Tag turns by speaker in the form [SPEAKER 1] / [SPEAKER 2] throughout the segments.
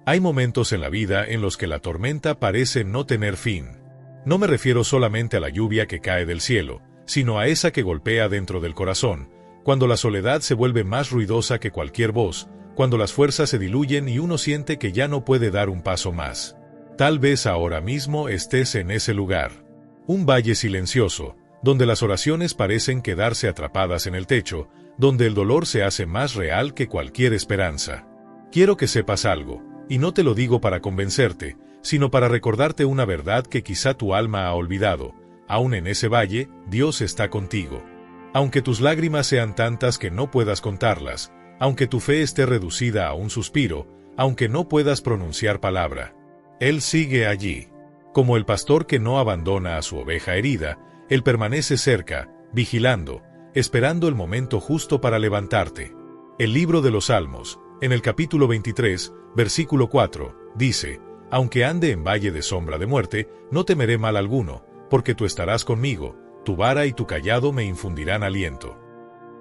[SPEAKER 1] Hay momentos en la vida en los que la tormenta parece no tener fin. No me refiero solamente a la lluvia que cae del cielo, sino a esa que golpea dentro del corazón, cuando la soledad se vuelve más ruidosa que cualquier voz, cuando las fuerzas se diluyen y uno siente que ya no puede dar un paso más. Tal vez ahora mismo estés en ese lugar. Un valle silencioso, donde las oraciones parecen quedarse atrapadas en el techo, donde el dolor se hace más real que cualquier esperanza. Quiero que sepas algo, y no te lo digo para convencerte, sino para recordarte una verdad que quizá tu alma ha olvidado. Aún en ese valle, Dios está contigo. Aunque tus lágrimas sean tantas que no puedas contarlas, aunque tu fe esté reducida a un suspiro, aunque no puedas pronunciar palabra, Él sigue allí. Como el pastor que no abandona a su oveja herida, Él permanece cerca, vigilando, esperando el momento justo para levantarte. El libro de los Salmos, en el capítulo 23, versículo 4, dice: «Aunque ande en valle de sombra de muerte, no temeré mal alguno, porque tú estarás conmigo, tu vara y tu cayado me infundirán aliento».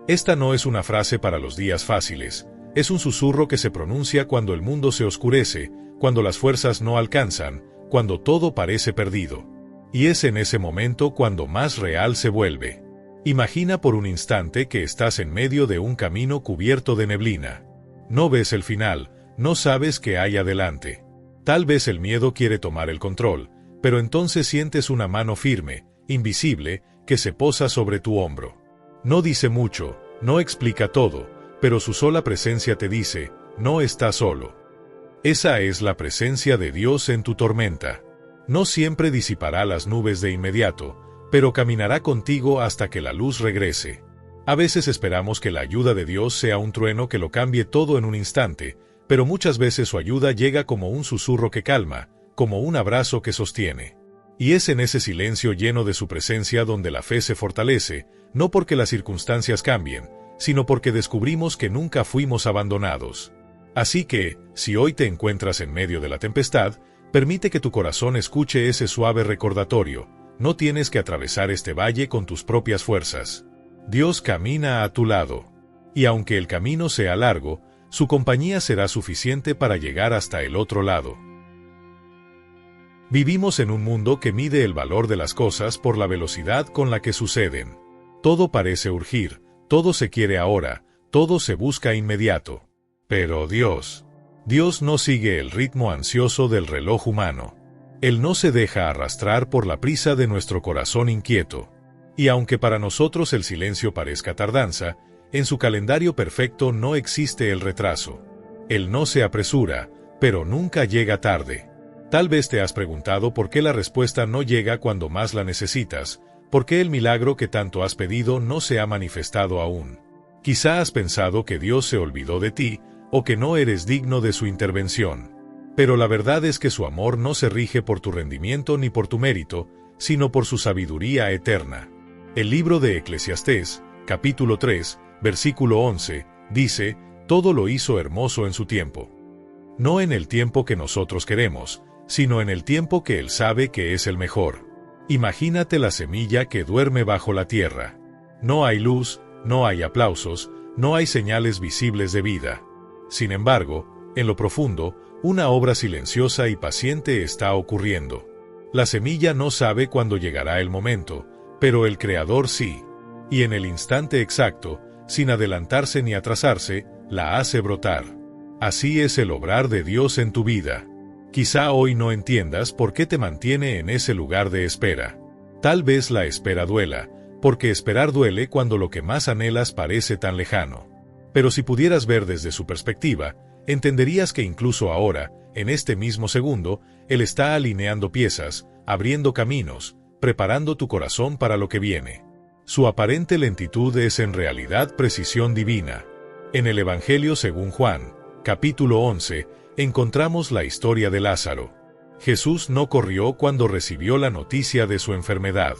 [SPEAKER 1] Esta no es una frase para los días fáciles, es un susurro que se pronuncia cuando el mundo se oscurece, cuando las fuerzas no alcanzan, cuando todo parece perdido. Y es en ese momento cuando más real se vuelve. Imagina por un instante que estás en medio de un camino cubierto de neblina. No ves el final, no sabes qué hay adelante. Tal vez el miedo quiere tomar el control, pero entonces sientes una mano firme, invisible, que se posa sobre tu hombro. No dice mucho, no explica todo, pero su sola presencia te dice: no estás solo. Esa es la presencia de Dios en tu tormenta. No siempre disipará las nubes de inmediato, pero caminará contigo hasta que la luz regrese. A veces esperamos que la ayuda de Dios sea un trueno que lo cambie todo en un instante, pero muchas veces su ayuda llega como un susurro que calma, como un abrazo que sostiene. Y es en ese silencio lleno de su presencia donde la fe se fortalece, no porque las circunstancias cambien, sino porque descubrimos que nunca fuimos abandonados. Así que, si hoy te encuentras en medio de la tempestad, permite que tu corazón escuche ese suave recordatorio: no tienes que atravesar este valle con tus propias fuerzas. Dios camina a tu lado. Y aunque el camino sea largo, su compañía será suficiente para llegar hasta el otro lado. Vivimos en un mundo que mide el valor de las cosas por la velocidad con la que suceden. Todo parece urgir, todo se quiere ahora, todo se busca inmediato. Pero Dios no sigue el ritmo ansioso del reloj humano. Él no se deja arrastrar por la prisa de nuestro corazón inquieto. Y aunque para nosotros el silencio parezca tardanza, en su calendario perfecto no existe el retraso. Él no se apresura, pero nunca llega tarde. Tal vez te has preguntado por qué la respuesta no llega cuando más la necesitas, por qué el milagro que tanto has pedido no se ha manifestado aún. Quizá has pensado que Dios se olvidó de ti, o que no eres digno de su intervención. Pero la verdad es que su amor no se rige por tu rendimiento ni por tu mérito, sino por su sabiduría eterna. El libro de Eclesiastés, capítulo 3, versículo 11, dice: «Todo lo hizo hermoso en su tiempo». No en el tiempo que nosotros queremos, sino en el tiempo que Él sabe que es el mejor. Imagínate la semilla que duerme bajo la tierra. No hay luz, no hay aplausos, no hay señales visibles de vida. Sin embargo, en lo profundo, una obra silenciosa y paciente está ocurriendo. La semilla no sabe cuándo llegará el momento, pero el Creador sí. Y en el instante exacto, sin adelantarse ni atrasarse, la hace brotar. Así es el obrar de Dios en tu vida. Quizá hoy no entiendas por qué te mantiene en ese lugar de espera. Tal vez la espera duela, porque esperar duele cuando lo que más anhelas parece tan lejano. Pero si pudieras ver desde su perspectiva, entenderías que incluso ahora, en este mismo segundo, Él está alineando piezas, abriendo caminos, preparando tu corazón para lo que viene. Su aparente lentitud es en realidad precisión divina. En el Evangelio según Juan, capítulo 11, encontramos la historia de Lázaro. Jesús no corrió cuando recibió la noticia de su enfermedad.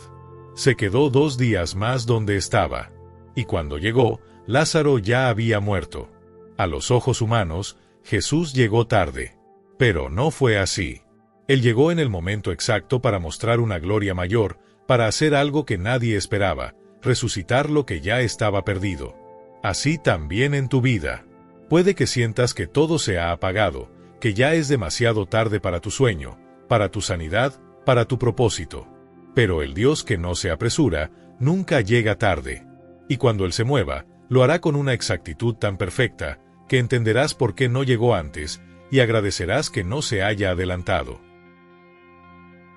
[SPEAKER 1] Se quedó 2 días más donde estaba. Y cuando llegó, Lázaro ya había muerto. A los ojos humanos, Jesús llegó tarde. Pero no fue así. Él llegó en el momento exacto para mostrar una gloria mayor, para hacer algo que nadie esperaba, resucitar lo que ya estaba perdido. Así también en tu vida. Puede que sientas que todo se ha apagado, que ya es demasiado tarde para tu sueño, para tu sanidad, para tu propósito. Pero el Dios que no se apresura, nunca llega tarde. Y cuando Él se mueva, lo hará con una exactitud tan perfecta, que entenderás por qué no llegó antes, y agradecerás que no se haya adelantado.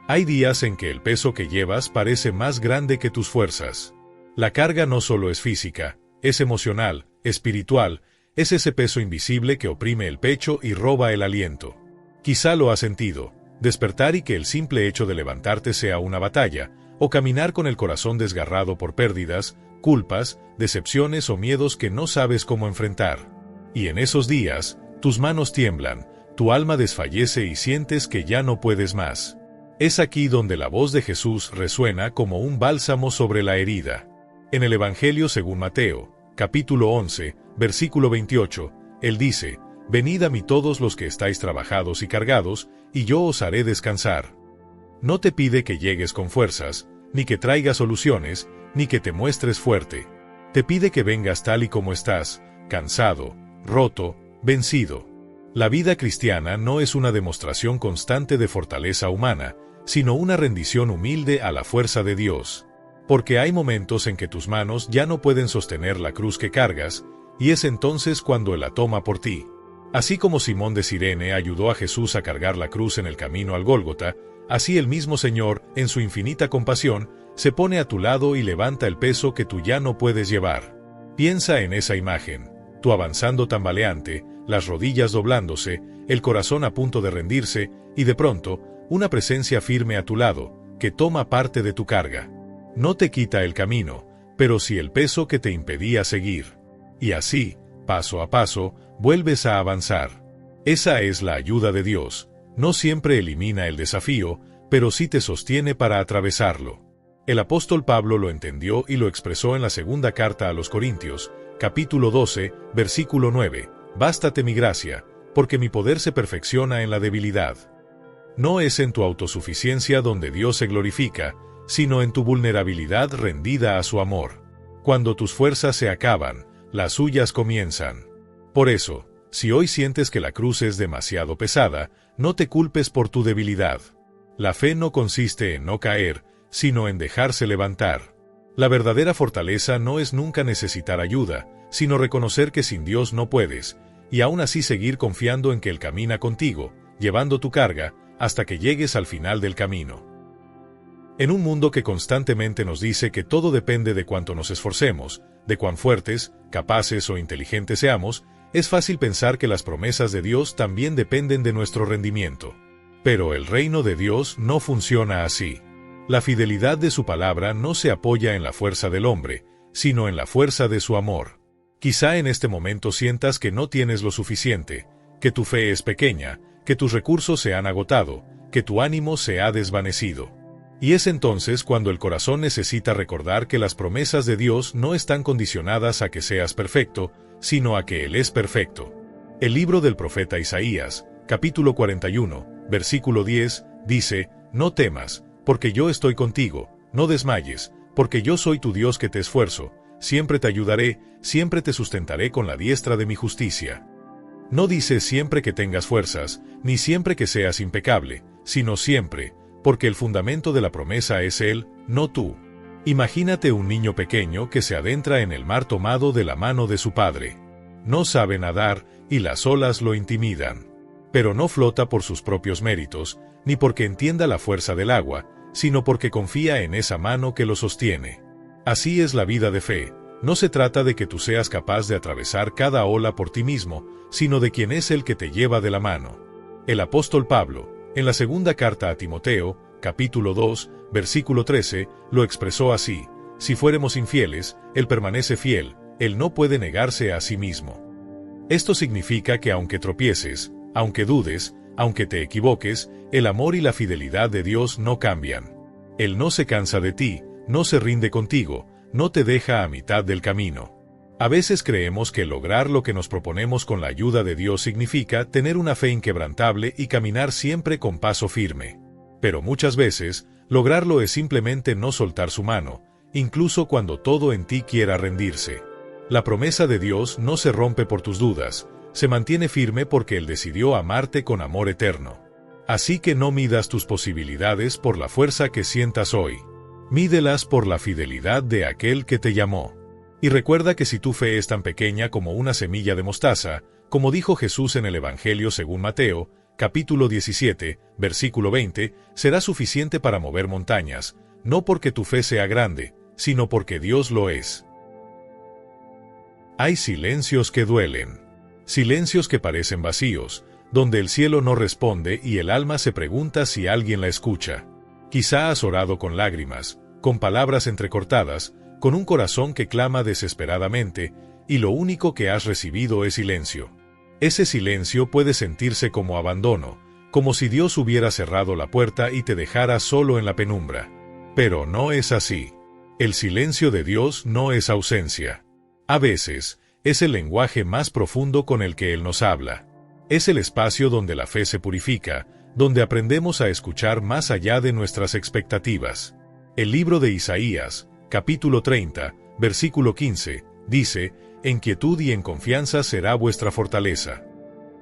[SPEAKER 1] Hay días en que el peso que llevas parece más grande que tus fuerzas. La carga no solo es física, es emocional, espiritual, es ese peso invisible que oprime el pecho y roba el aliento. Quizá lo has sentido, despertar y que el simple hecho de levantarte sea una batalla, o caminar con el corazón desgarrado por pérdidas, culpas, decepciones o miedos que no sabes cómo enfrentar. Y en esos días, tus manos tiemblan, tu alma desfallece y sientes que ya no puedes más. Es aquí donde la voz de Jesús resuena como un bálsamo sobre la herida. En el Evangelio según Mateo, capítulo 11, versículo 28, Él dice: «Venid a mí todos los que estáis trabajados y cargados, y yo os haré descansar». No te pide que llegues con fuerzas, ni que traigas soluciones, ni que te muestres fuerte. Te pide que vengas tal y como estás, cansado, roto, vencido. La vida cristiana no es una demostración constante de fortaleza humana, sino una rendición humilde a la fuerza de Dios. Porque hay momentos en que tus manos ya no pueden sostener la cruz que cargas, y es entonces cuando Él la toma por ti. Así como Simón de Cirene ayudó a Jesús a cargar la cruz en el camino al Gólgota, así el mismo Señor, en su infinita compasión, se pone a tu lado y levanta el peso que tú ya no puedes llevar. Piensa en esa imagen, tú avanzando tambaleante, las rodillas doblándose, el corazón a punto de rendirse, y de pronto, una presencia firme a tu lado, que toma parte de tu carga. No te quita el camino, pero sí el peso que te impedía seguir. Y así, paso a paso, vuelves a avanzar. Esa es la ayuda de Dios. No siempre elimina el desafío, pero sí te sostiene para atravesarlo. El apóstol Pablo lo entendió y lo expresó en la segunda carta a los Corintios, capítulo 12, versículo 9. «Bástate mi gracia, porque mi poder se perfecciona en la debilidad». No es en tu autosuficiencia donde Dios se glorifica, sino en tu vulnerabilidad rendida a su amor. Cuando tus fuerzas se acaban, las suyas comienzan. Por eso, si hoy sientes que la cruz es demasiado pesada, no te culpes por tu debilidad. La fe no consiste en no caer, sino en dejarse levantar. La verdadera fortaleza no es nunca necesitar ayuda, sino reconocer que sin Dios no puedes, y aún así seguir confiando en que Él camina contigo, llevando tu carga, hasta que llegues al final del camino. En un mundo que constantemente nos dice que todo depende de cuánto nos esforcemos, de cuán fuertes, capaces o inteligentes seamos, es fácil pensar que las promesas de Dios también dependen de nuestro rendimiento. Pero el reino de Dios no funciona así. La fidelidad de su palabra no se apoya en la fuerza del hombre, sino en la fuerza de su amor. Quizá en este momento sientas que no tienes lo suficiente, que tu fe es pequeña, que tus recursos se han agotado, que tu ánimo se ha desvanecido. Y es entonces cuando el corazón necesita recordar que las promesas de Dios no están condicionadas a que seas perfecto, sino a que Él es perfecto. El libro del profeta Isaías, capítulo 41, versículo 10, dice: «No temas, porque yo estoy contigo, no desmayes, porque yo soy tu Dios que te esfuerzo, siempre te ayudaré, siempre te sustentaré con la diestra de mi justicia». No dice siempre que tengas fuerzas, ni siempre que seas impecable, sino siempre, porque el fundamento de la promesa es Él, no tú. Imagínate un niño pequeño que se adentra en el mar tomado de la mano de su padre. No sabe nadar, y las olas lo intimidan. Pero no flota por sus propios méritos, ni porque entienda la fuerza del agua, sino porque confía en esa mano que lo sostiene. Así es la vida de fe. No se trata de que tú seas capaz de atravesar cada ola por ti mismo, sino de quien es el que te lleva de la mano. El apóstol Pablo, en la segunda carta a Timoteo, capítulo 2, versículo 13, lo expresó así: «Si fuéremos infieles, Él permanece fiel, Él no puede negarse a sí mismo». Esto significa que aunque tropieces, aunque dudes, aunque te equivoques, el amor y la fidelidad de Dios no cambian. Él no se cansa de ti, no se rinde contigo, no te deja a mitad del camino. A veces creemos que lograr lo que nos proponemos con la ayuda de Dios significa tener una fe inquebrantable y caminar siempre con paso firme. Pero muchas veces, lograrlo es simplemente no soltar su mano, incluso cuando todo en ti quiera rendirse. La promesa de Dios no se rompe por tus dudas, Se mantiene firme porque Él decidió amarte con amor eterno. Así que no midas tus posibilidades por la fuerza que sientas hoy. Mídelas por la fidelidad de aquel que te llamó. Y recuerda que si tu fe es tan pequeña como una semilla de mostaza, como dijo Jesús en el Evangelio según Mateo, capítulo 17, versículo 20, será suficiente para mover montañas, no porque tu fe sea grande, sino porque Dios lo es. Hay silencios que duelen. Silencios que parecen vacíos, donde el cielo no responde y el alma se pregunta si alguien la escucha. Quizá has orado con lágrimas, con palabras entrecortadas, con un corazón que clama desesperadamente, y lo único que has recibido es silencio. Ese silencio puede sentirse como abandono, como si Dios hubiera cerrado la puerta y te dejara solo en la penumbra. Pero no es así. El silencio de Dios no es ausencia. A veces, es el lenguaje más profundo con el que Él nos habla. Es el espacio donde la fe se purifica, donde aprendemos a escuchar más allá de nuestras expectativas. El libro de Isaías, capítulo 30, versículo 15, dice: «En quietud y en confianza será vuestra fortaleza».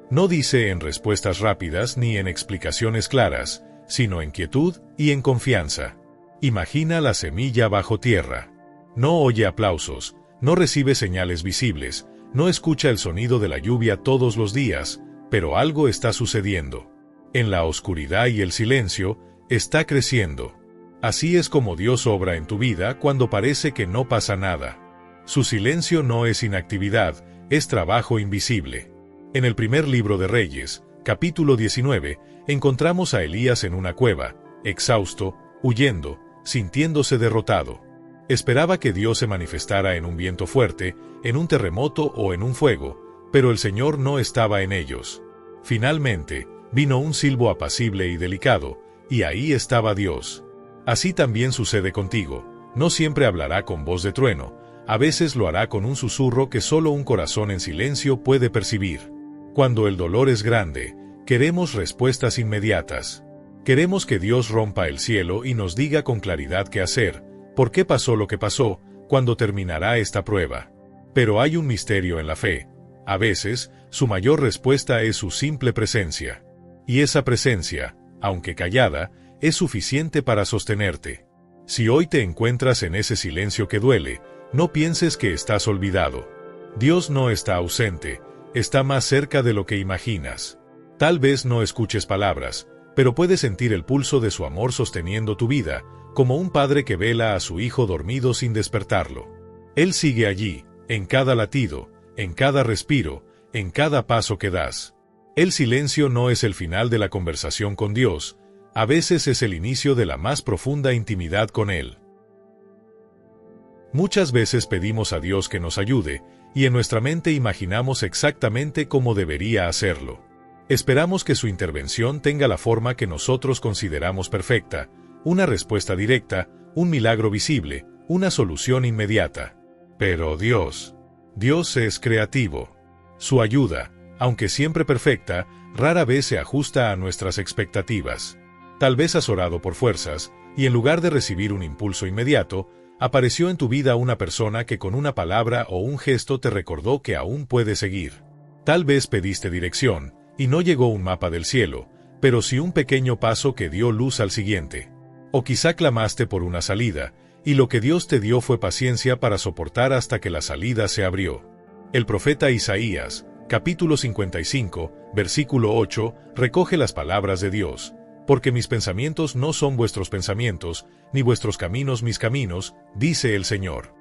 [SPEAKER 1] No dice en respuestas rápidas ni en explicaciones claras, sino en quietud y en confianza. Imagina la semilla bajo tierra. No oye aplausos, no recibe señales visibles, no escucha el sonido de la lluvia todos los días, pero algo está sucediendo. En la oscuridad y el silencio, está creciendo. Así es como Dios obra en tu vida cuando parece que no pasa nada. Su silencio no es inactividad, es trabajo invisible. En el primer libro de Reyes, capítulo 19, encontramos a Elías en una cueva, exhausto, huyendo, sintiéndose derrotado. Esperaba que Dios se manifestara en un viento fuerte, en un terremoto o en un fuego, pero el Señor no estaba en ellos. Finalmente, vino un silbo apacible y delicado, y ahí estaba Dios. Así también sucede contigo. No siempre hablará con voz de trueno, a veces lo hará con un susurro que solo un corazón en silencio puede percibir. Cuando el dolor es grande, queremos respuestas inmediatas. Queremos que Dios rompa el cielo y nos diga con claridad qué hacer, por qué pasó lo que pasó, cuándo terminará esta prueba. Pero hay un misterio en la fe. A veces, su mayor respuesta es su simple presencia. Y esa presencia, aunque callada, es suficiente para sostenerte. Si hoy te encuentras en ese silencio que duele, no pienses que estás olvidado. Dios no está ausente, está más cerca de lo que imaginas. Tal vez no escuches palabras, pero puedes sentir el pulso de su amor sosteniendo tu vida, como un padre que vela a su hijo dormido sin despertarlo. Él sigue allí, en cada latido, en cada respiro, en cada paso que das. El silencio no es el final de la conversación con Dios, a veces es el inicio de la más profunda intimidad con Él. Muchas veces pedimos a Dios que nos ayude, y en nuestra mente imaginamos exactamente cómo debería hacerlo. Esperamos que su intervención tenga la forma que nosotros consideramos perfecta, una respuesta directa, un milagro visible, una solución inmediata. Pero Dios es creativo. Su ayuda, aunque siempre perfecta, rara vez se ajusta a nuestras expectativas. Tal vez has orado por fuerzas, y en lugar de recibir un impulso inmediato, apareció en tu vida una persona que con una palabra o un gesto te recordó que aún puedes seguir. Tal vez pediste dirección, y no llegó un mapa del cielo, pero sí un pequeño paso que dio luz al siguiente. O quizá clamaste por una salida, y lo que Dios te dio fue paciencia para soportar hasta que la salida se abrió. El profeta Isaías, capítulo 55, versículo 8, recoge las palabras de Dios: «Porque mis pensamientos no son vuestros pensamientos, ni vuestros caminos mis caminos, dice el Señor».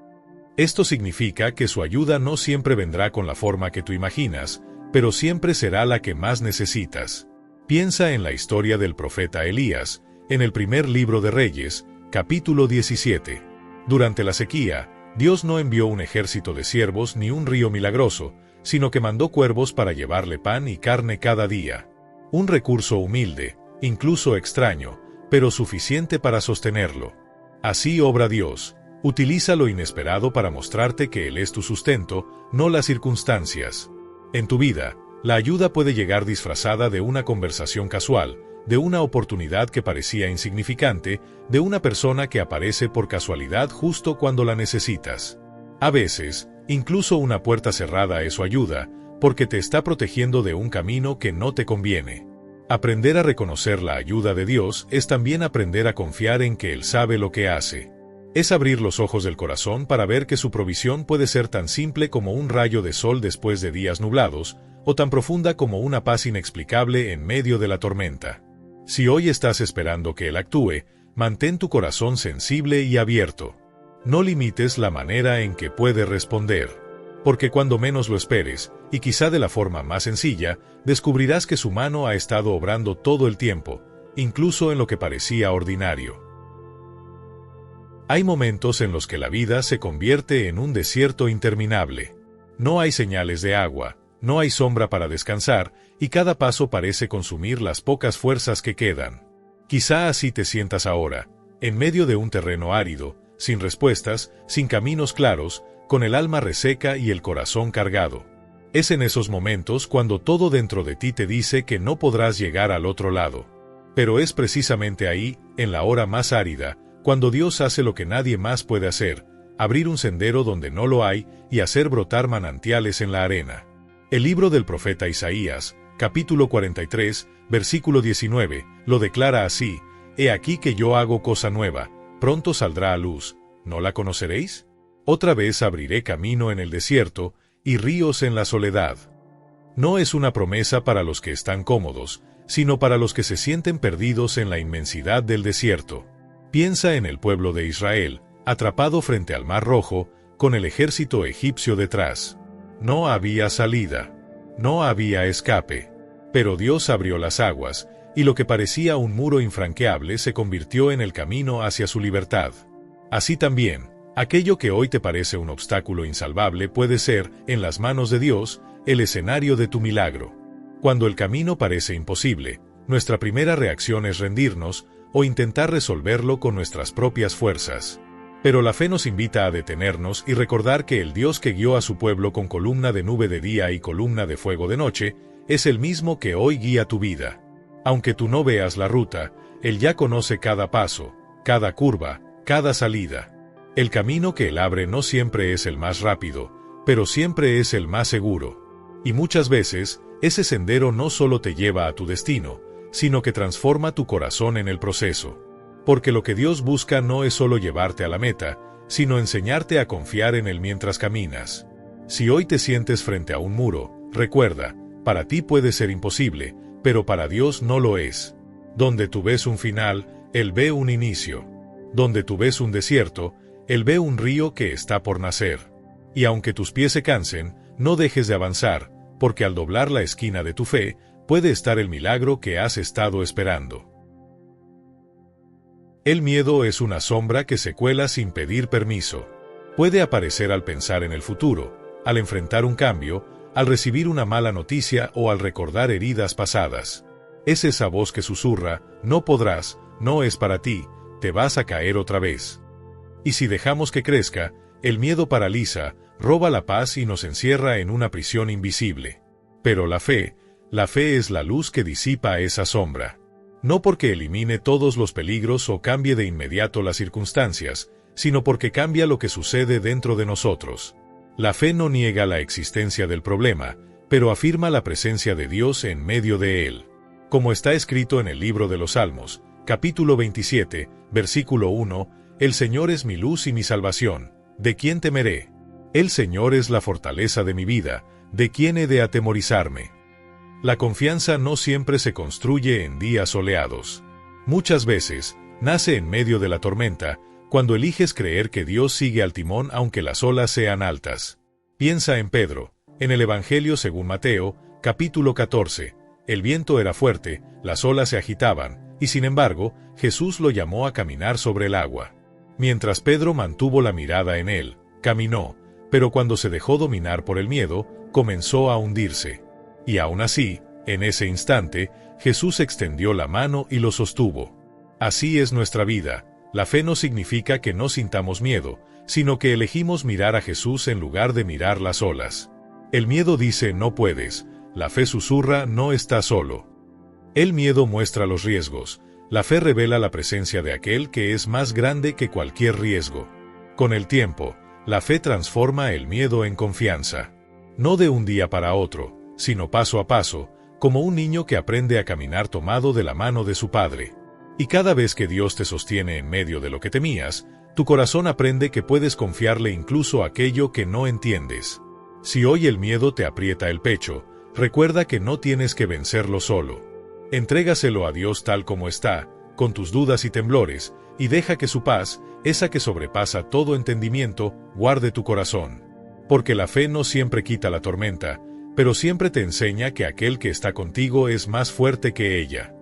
[SPEAKER 1] Esto significa que su ayuda no siempre vendrá con la forma que tú imaginas, pero siempre será la que más necesitas. Piensa en la historia del profeta Elías, en el primer libro de Reyes, capítulo 17. Durante la sequía, Dios no envió un ejército de siervos ni un río milagroso, sino que mandó cuervos para llevarle pan y carne cada día. Un recurso humilde, incluso extraño, pero suficiente para sostenerlo. Así obra Dios. Utiliza lo inesperado para mostrarte que Él es tu sustento, no las circunstancias. En tu vida, la ayuda puede llegar disfrazada de una conversación casual, de una oportunidad que parecía insignificante, de una persona que aparece por casualidad justo cuando la necesitas. A veces, incluso una puerta cerrada es su ayuda, porque te está protegiendo de un camino que no te conviene. Aprender a reconocer la ayuda de Dios es también aprender a confiar en que Él sabe lo que hace. Es abrir los ojos del corazón para ver que su provisión puede ser tan simple como un rayo de sol después de días nublados, o tan profunda como una paz inexplicable en medio de la tormenta. Si hoy estás esperando que Él actúe, mantén tu corazón sensible y abierto. No limites la manera en que puede responder, porque cuando menos lo esperes, y quizá de la forma más sencilla, descubrirás que su mano ha estado obrando todo el tiempo, incluso en lo que parecía ordinario. Hay momentos en los que la vida se convierte en un desierto interminable. No hay señales de agua, no hay sombra para descansar, y cada paso parece consumir las pocas fuerzas que quedan. Quizá así te sientas ahora, en medio de un terreno árido, sin respuestas, sin caminos claros, con el alma reseca y el corazón cargado. Es en esos momentos cuando todo dentro de ti te dice que no podrás llegar al otro lado. Pero es precisamente ahí, en la hora más árida, cuando Dios hace lo que nadie más puede hacer, abrir un sendero donde no lo hay y hacer brotar manantiales en la arena. El libro del profeta Isaías, capítulo 43, versículo 19, lo declara así: «He aquí que yo hago cosa nueva, pronto saldrá a luz, ¿no la conoceréis? Otra vez abriré camino en el desierto, y ríos en la soledad». No es una promesa para los que están cómodos, sino para los que se sienten perdidos en la inmensidad del desierto. Piensa en el pueblo de Israel, atrapado frente al Mar Rojo, con el ejército egipcio detrás. No había salida. No había escape. Pero Dios abrió las aguas, y lo que parecía un muro infranqueable se convirtió en el camino hacia su libertad. Así también, aquello que hoy te parece un obstáculo insalvable puede ser, en las manos de Dios, el escenario de tu milagro. Cuando el camino parece imposible, nuestra primera reacción es rendirnos, o intentar resolverlo con nuestras propias fuerzas. Pero la fe nos invita a detenernos y recordar que el Dios que guió a su pueblo con columna de nube de día y columna de fuego de noche, es el mismo que hoy guía tu vida. Aunque tú no veas la ruta, Él ya conoce cada paso, cada curva, cada salida. El camino que Él abre no siempre es el más rápido, pero siempre es el más seguro. Y muchas veces, ese sendero no solo te lleva a tu destino, sino que transforma tu corazón en el proceso. Porque lo que Dios busca no es solo llevarte a la meta, sino enseñarte a confiar en Él mientras caminas. Si hoy te sientes frente a un muro, recuerda, para ti puede ser imposible, pero para Dios no lo es. Donde tú ves un final, Él ve un inicio. Donde tú ves un desierto, Él ve un río que está por nacer. Y aunque tus pies se cansen, no dejes de avanzar, porque al doblar la esquina de tu fe, puede estar el milagro que has estado esperando. El miedo es una sombra que se cuela sin pedir permiso. Puede aparecer al pensar en el futuro, al enfrentar un cambio, al recibir una mala noticia o al recordar heridas pasadas. Es esa voz que susurra: no podrás, no es para ti, te vas a caer otra vez. Y si dejamos que crezca, el miedo paraliza, roba la paz y nos encierra en una prisión invisible. Pero la fe es la luz que disipa esa sombra. No porque elimine todos los peligros o cambie de inmediato las circunstancias, sino porque cambia lo que sucede dentro de nosotros. La fe no niega la existencia del problema, pero afirma la presencia de Dios en medio de él. Como está escrito en el libro de los Salmos, capítulo 27, versículo 1, «El Señor es mi luz y mi salvación, ¿de quién temeré? El Señor es la fortaleza de mi vida, ¿de quién he de atemorizarme?». La confianza no siempre se construye en días soleados. Muchas veces, nace en medio de la tormenta, cuando eliges creer que Dios sigue al timón aunque las olas sean altas. Piensa en Pedro, en el Evangelio según Mateo, capítulo 14. El viento era fuerte, las olas se agitaban, y sin embargo, Jesús lo llamó a caminar sobre el agua. Mientras Pedro mantuvo la mirada en él, caminó, pero cuando se dejó dominar por el miedo, comenzó a hundirse. Y aún así, en ese instante, Jesús extendió la mano y lo sostuvo. Así es nuestra vida. La fe no significa que no sintamos miedo, sino que elegimos mirar a Jesús en lugar de mirar las olas. El miedo dice no puedes, la fe susurra no estás solo. El miedo muestra los riesgos, la fe revela la presencia de aquel que es más grande que cualquier riesgo. Con el tiempo, la fe transforma el miedo en confianza. No de un día para otro, sino paso a paso, como un niño que aprende a caminar tomado de la mano de su padre. Y cada vez que Dios te sostiene en medio de lo que temías, tu corazón aprende que puedes confiarle incluso aquello que no entiendes. Si hoy el miedo te aprieta el pecho, recuerda que no tienes que vencerlo solo. Entrégaselo a Dios tal como está, con tus dudas y temblores, y deja que su paz, esa que sobrepasa todo entendimiento, guarde tu corazón. Porque la fe no siempre quita la tormenta, pero siempre te enseña que aquel que está contigo es más fuerte que ella.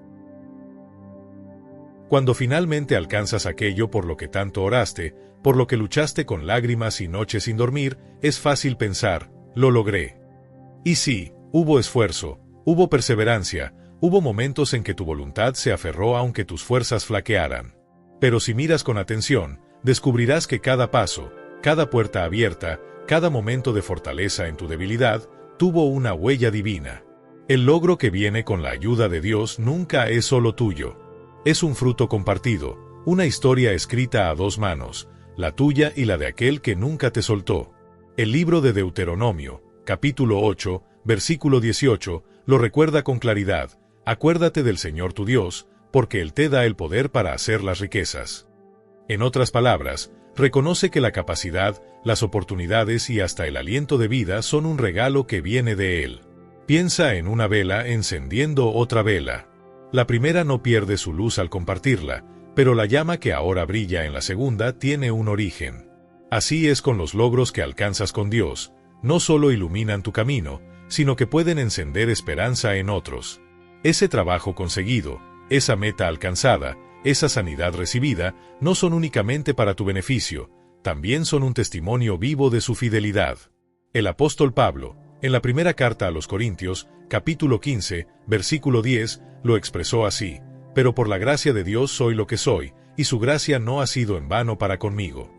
[SPEAKER 1] Cuando finalmente alcanzas aquello por lo que tanto oraste, por lo que luchaste con lágrimas y noches sin dormir, es fácil pensar, lo logré. Y sí, hubo esfuerzo, hubo perseverancia, hubo momentos en que tu voluntad se aferró aunque tus fuerzas flaquearan. Pero si miras con atención, descubrirás que cada paso, cada puerta abierta, cada momento de fortaleza en tu debilidad, tuvo una huella divina. El logro que viene con la ayuda de Dios nunca es solo tuyo. Es un fruto compartido, una historia escrita a dos manos, la tuya y la de aquel que nunca te soltó. El libro de Deuteronomio, capítulo 8, versículo 18, lo recuerda con claridad: acuérdate del Señor tu Dios, porque Él te da el poder para hacer las riquezas. En otras palabras, reconoce que la capacidad, las oportunidades y hasta el aliento de vida son un regalo que viene de Él. Piensa en una vela encendiendo otra vela. La primera no pierde su luz al compartirla, pero la llama que ahora brilla en la segunda tiene un origen. Así es con los logros que alcanzas con Dios, no solo iluminan tu camino, sino que pueden encender esperanza en otros. Ese trabajo conseguido, esa meta alcanzada, esa sanidad recibida, no son únicamente para tu beneficio, también son un testimonio vivo de su fidelidad. El apóstol Pablo, en la primera carta a los Corintios, capítulo 15, versículo 10, lo expresó así: pero por la gracia de Dios soy lo que soy, y su gracia no ha sido en vano para conmigo.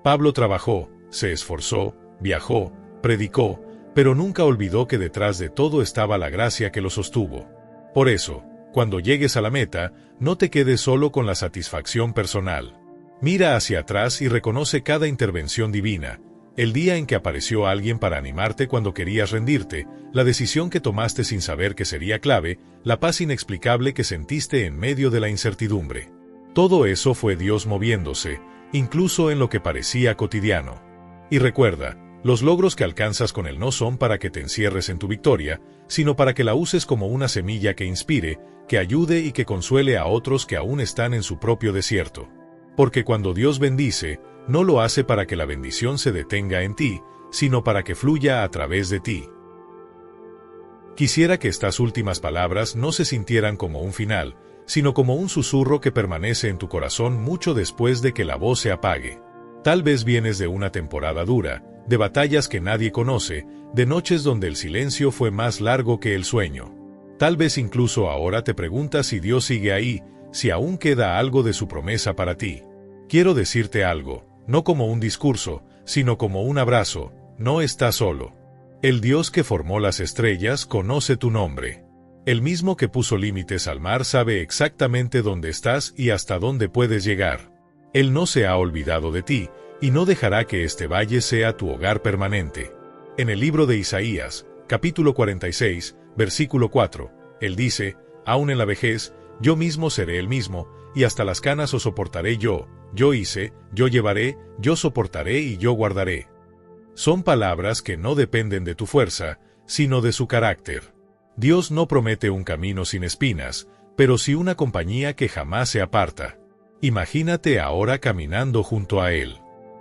[SPEAKER 1] Pablo trabajó, se esforzó, viajó, predicó, pero nunca olvidó que detrás de todo estaba la gracia que lo sostuvo. Por eso, cuando llegues a la meta, no te quedes solo con la satisfacción personal. Mira hacia atrás y reconoce cada intervención divina, el día en que apareció alguien para animarte cuando querías rendirte, la decisión que tomaste sin saber que sería clave, la paz inexplicable que sentiste en medio de la incertidumbre. Todo eso fue Dios moviéndose, incluso en lo que parecía cotidiano. Y recuerda, los logros que alcanzas con Él no son para que te encierres en tu victoria, sino para que la uses como una semilla que inspire, que ayude y que consuele a otros que aún están en su propio desierto. Porque cuando Dios bendice, no lo hace para que la bendición se detenga en ti, sino para que fluya a través de ti. Quisiera que estas últimas palabras no se sintieran como un final, sino como un susurro que permanece en tu corazón mucho después de que la voz se apague. Tal vez vienes de una temporada dura, de batallas que nadie conoce, de noches donde el silencio fue más largo que el sueño. Tal vez incluso ahora te preguntas si Dios sigue ahí, si aún queda algo de su promesa para ti. Quiero decirte algo, no como un discurso, sino como un abrazo: no estás solo. El Dios que formó las estrellas conoce tu nombre. El mismo que puso límites al mar sabe exactamente dónde estás y hasta dónde puedes llegar. Él no se ha olvidado de ti, y no dejará que este valle sea tu hogar permanente. En el libro de Isaías, capítulo 46, versículo 4, Él dice: aún en la vejez, yo mismo seré el mismo, y hasta las canas os soportaré yo hice, yo llevaré, yo soportaré y yo guardaré. Son palabras que no dependen de tu fuerza, sino de su carácter. Dios no promete un camino sin espinas, pero sí una compañía que jamás se aparta. Imagínate ahora caminando junto a Él.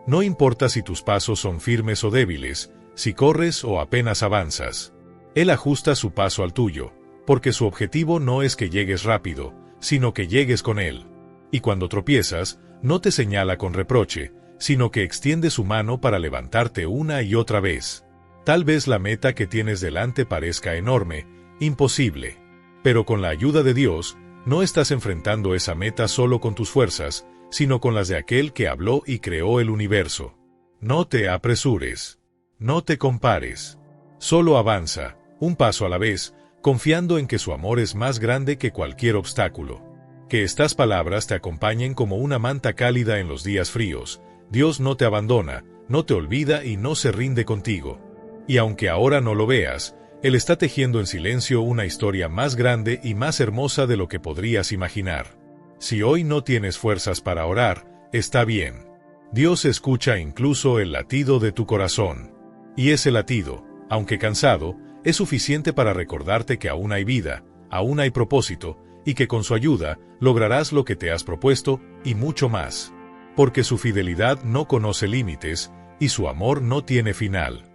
[SPEAKER 1] No importa si tus pasos son firmes o débiles, si corres o apenas avanzas. Él ajusta su paso al tuyo, porque su objetivo no es que llegues rápido, sino que llegues con Él. Y cuando tropiezas, no te señala con reproche, sino que extiende su mano para levantarte una y otra vez. Tal vez la meta que tienes delante parezca enorme, imposible. Pero con la ayuda de Dios, no estás enfrentando esa meta solo con tus fuerzas, sino con las de aquel que habló y creó el universo. No te apresures. No te compares. Solo avanza, un paso a la vez, confiando en que su amor es más grande que cualquier obstáculo. Que estas palabras te acompañen como una manta cálida en los días fríos. Dios no te abandona, no te olvida y no se rinde contigo. Y aunque ahora no lo veas, Él está tejiendo en silencio una historia más grande y más hermosa de lo que podrías imaginar. Si hoy no tienes fuerzas para orar, está bien. Dios escucha incluso el latido de tu corazón. Y ese latido, aunque cansado, es suficiente para recordarte que aún hay vida, aún hay propósito, y que con su ayuda lograrás lo que te has propuesto y mucho más. Porque su fidelidad no conoce límites y su amor no tiene final.